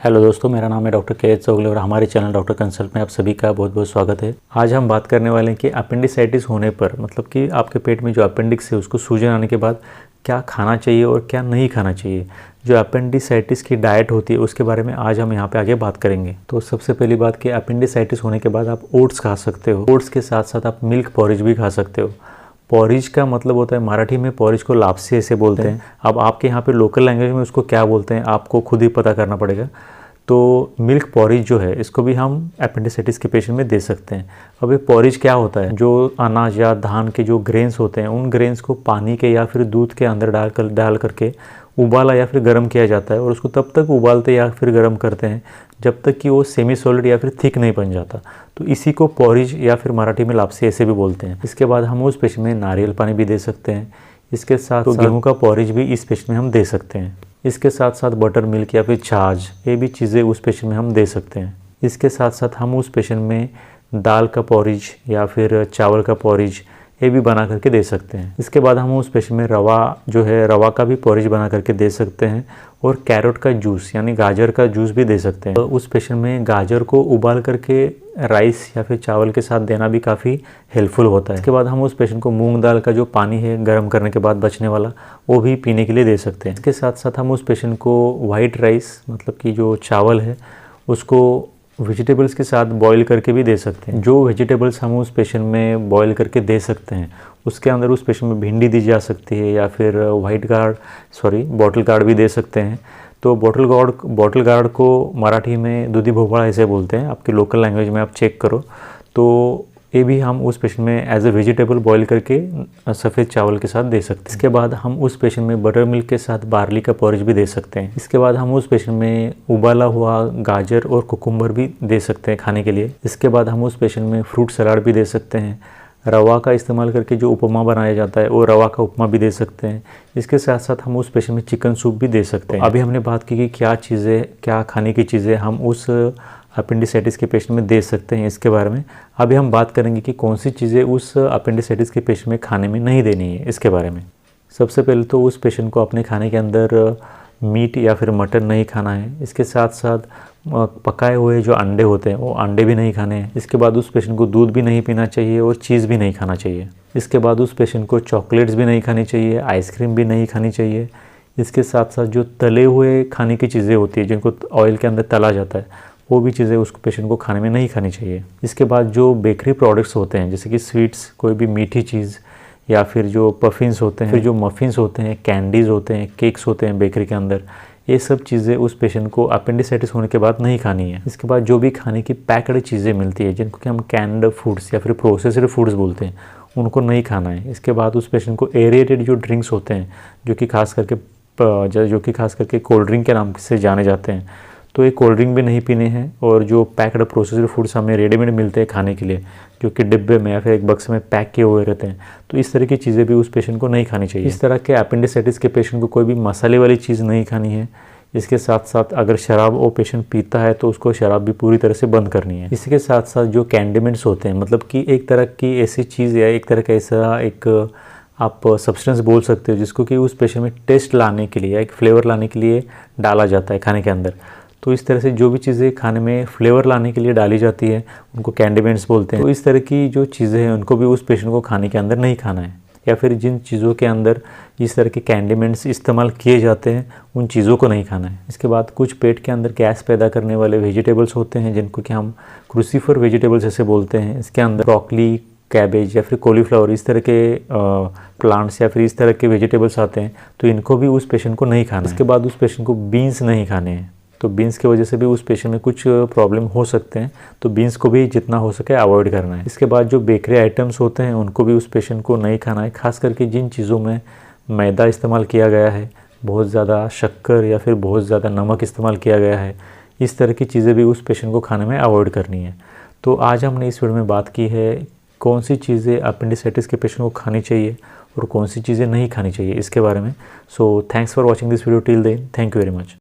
Hello दोस्तों, मेरा नाम है डॉक्टर के एच चौगले और हमारे चैनल डॉक्टर कंसल्ट में आप सभी का बहुत बहुत स्वागत है। आज हम बात करने वाले हैं कि अपेंडिसाइटिस होने पर मतलब कि आपके पेट में जो अपेंडिक्स है उसको सूजन आने के बाद क्या खाना चाहिए और क्या नहीं खाना चाहिए। जो अपेंडिसाइटिस की डाइट होती है उसके बारे में आज हम यहाँ पे आगे बात करेंगे। तो सबसे पहली बात कि अपेंडिसाइटिस होने के बाद आप ओट्स खा सकते हो। ओट्स के साथ साथ आप मिल्क पॉरेज भी खा सकते हो। पॉरेज का मतलब होता है, मराठी में पॉरेज को लापसी ऐसे बोलते हैं। अब आपके यहाँ पे लोकल लैंग्वेज में उसको क्या बोलते हैं आपको खुद ही पता करना पड़ेगा। तो मिल्क पॉरेज जो है इसको भी हम अपेंडिसाइटिस के पेशेंट में दे सकते हैं। अब ये पॉरेज क्या होता है, जो अनाज या धान के जो ग्रेन्स होते हैं उन ग्रेन्स को पानी के या फिर दूध के अंदर डाल करके उबाला या फिर गर्म किया जाता है और उसको तब तक उबालते या फिर गर्म करते हैं जब तक कि वो सेमी सॉलिड या फिर थिक नहीं बन जाता। तो इसी को पॉरेज या फिर मराठी में लापसी ऐसे भी बोलते हैं। इसके बाद हम उस पेशेंट में नारियल पानी भी दे सकते हैं। इसके साथ गेहूँ का पॉरेज भी इस पेशेंट में हम दे सकते हैं। इसके साथ साथ बटर मिल्क या फिर छाछ, ये भी चीज़ें उस पेशेंट में हम दे सकते हैं। इसके साथ साथ हम उस पेशेंट में दाल का पॉरेज या फिर चावल का पॉरेज ये भी बना करके दे सकते हैं। इसके बाद हम उस पेशेंट में रवा का भी पॉरेज बना करके दे सकते हैं और कैरेट का जूस यानी गाजर का जूस भी दे सकते हैं। तो उस पेशेंट में गाजर को उबाल करके राइस या फिर चावल के साथ देना भी काफ़ी हेल्पफुल होता है। इसके बाद हम उस पेशेंट को मूंग दाल का जो पानी है गर्म करने के बाद बचने वाला वो भी पीने के लिए दे सकते हैं। इसके साथ साथ हम उस पेशेंट को वाइट राइस मतलब कि जो चावल है उसको वेजिटेबल्स के साथ बॉईल करके भी दे सकते हैं। जो वेजिटेबल्स हम उस पेशेंट में बॉईल करके दे सकते हैं उसके अंदर उस पेशेंट में भिंडी दी जा सकती है या फिर बॉटल गार्ड भी दे सकते हैं। तो बॉटल गार्ड को मराठी में दूधी भोपळा ऐसे बोलते हैं, आपकी लोकल लैंग्वेज में आप चेक करो। तो ये भी हम उस पेशेंट में एज ए वेजिटेबल बॉईल करके सफ़ेद चावल के साथ दे सकते हैं। इसके बाद हम उस पेशेंट में बटर मिल्क के साथ बार्ली का पॉरेज भी दे सकते हैं। इसके बाद हम उस पेशेंट में उबाला हुआ गाजर और कुकुम्बर भी दे सकते हैं खाने के लिए। इसके बाद हम उस पेशेंट में फ्रूट सलाद भी दे सकते हैं। रवा का इस्तेमाल करके जो उपमा बनाया जाता है वो रवा का उपमा भी दे सकते हैं। इसके साथ साथ हम उस पेशेंट में चिकन सूप भी दे सकते हैं। अभी हमने बात की कि क्या खाने की चीज़ें हम उस अपेंडिसाइटिस के पेशेंट में दे सकते हैं इसके बारे में। अभी हम बात करेंगे कि कौन सी चीज़ें उस अपेंडिसाइटिस के पेशेंट में खाने में नहीं देनी है इसके बारे में। सबसे पहले तो उस पेशेंट को अपने खाने के अंदर मीट या फिर मटन नहीं खाना है। इसके साथ साथ पकाए हुए जो अंडे होते हैं वो अंडे भी नहीं खाने हैं। इसके बाद उस पेशेंट को दूध भी नहीं पीना चाहिए और चीज़ भी नहीं खाना चाहिए। इसके बाद उस पेशेंट को चॉकलेट्स भी नहीं खानी चाहिए, आइसक्रीम भी नहीं खानी चाहिए। इसके साथ साथ जो तले हुए खाने की चीज़ें होती है जिनको ऑयल के अंदर तला जाता है वो भी चीज़ें उस पेशेंट को खाने में नहीं खानी चाहिए। इसके बाद जो बेकरी प्रोडक्ट्स होते हैं जैसे कि स्वीट्स, कोई भी मीठी चीज़ या फिर जो पफिन्स होते हैं, फिर जो मफ़िन्स होते हैं, कैंडीज़ होते हैं, केक्स होते हैं बेकरी के अंदर, ये सब चीज़ें उस पेशेंट को अपेंडिसाइटिस होने के बाद नहीं खानी है। इसके बाद जो भी खाने की पैक्ड चीज़ें मिलती है जिनको कि हम कैंड फूड्स या फिर प्रोसेस्ड फूड्स बोलते हैं उनको नहीं खाना है। इसके बाद उस पेशेंट को एरेटेड जो ड्रिंक्स होते हैं जो कि खास करके कोल्ड ड्रिंक के नाम से जाने जाते हैं, तो ये कोल्ड ड्रिंक भी नहीं पीने हैं। और जो पैक्ड प्रोसेस्ड फूड्स हमें रेडीमेड मिलते हैं खाने के लिए जो कि डिब्बे में या फिर एक बक्स में पैक किए हुए रहते हैं, तो इस तरह की चीज़ें भी उस पेशेंट को नहीं खानी चाहिए। इस तरह के अपेंडिसाइटिस के पेशेंट को कोई भी मसाले वाली चीज़ नहीं खानी है। इसके साथ साथ अगर शराब वो पेशेंट पीता है तो उसको शराब भी पूरी तरह से बंद करनी है। इसके साथ साथ जो कैंडिमेंट्स होते हैं मतलब कि एक तरह की ऐसी चीज़ या एक तरह का ऐसा एक आप सब्सटेंस बोल सकते हो जिसको कि उस पेशेंट में टेस्ट लाने के लिए या एक फ्लेवर लाने के लिए डाला जाता है खाने के अंदर। तो इस तरह से जो भी चीज़ें खाने में फ्लेवर लाने के लिए डाली जाती है उनको कैंडिमेंट्स बोलते हैं। तो इस तरह की जो चीज़ें हैं उनको भी उस पेशेंट को खाने के अंदर नहीं खाना है। या फिर जिन चीज़ों के अंदर इस तरह के कैंडिमेंट्स इस्तेमाल किए जाते हैं उन चीज़ों को नहीं खाना है। इसके बाद कुछ पेट के अंदर गैस पैदा करने वाले वेजिटेबल्स होते हैं जिनको कि हम क्रूसीफर वेजिटेबल्स ऐसे बोलते हैं। इसके अंदर ब्रोकली, कैबेज या फिर कॉलीफ्लावर इस तरह के प्लांट्स या फिर इस तरह के वेजिटेबल्स आते हैं, तो इनको भी उस पेशेंट को नहीं खाना है। इसके बाद उस पेशेंट को बीन्स नहीं खाने हैं। तो बीन्स की वजह से भी उस पेशेंट में कुछ प्रॉब्लम हो सकते हैं, तो बीन्स को भी जितना हो सके अवॉइड करना है। इसके बाद जो बेकरी आइटम्स होते हैं उनको भी उस पेशेंट को नहीं खाना है। खास करके जिन चीज़ों में मैदा इस्तेमाल किया गया है, बहुत ज़्यादा शक्कर या फिर बहुत ज़्यादा नमक इस्तेमाल किया गया है, इस तरह की चीज़ें भी उस पेशेंट को खाने में अवॉइड करनी है। तो आज हमने इस वीडियो में बात की है कौन सी चीज़ें अपेंडिसाइटिस के पेशेंट को खानी चाहिए और कौन सी चीज़ें नहीं खानी चाहिए इसके बारे में। So thanks for watching this video till then. Thank you very much.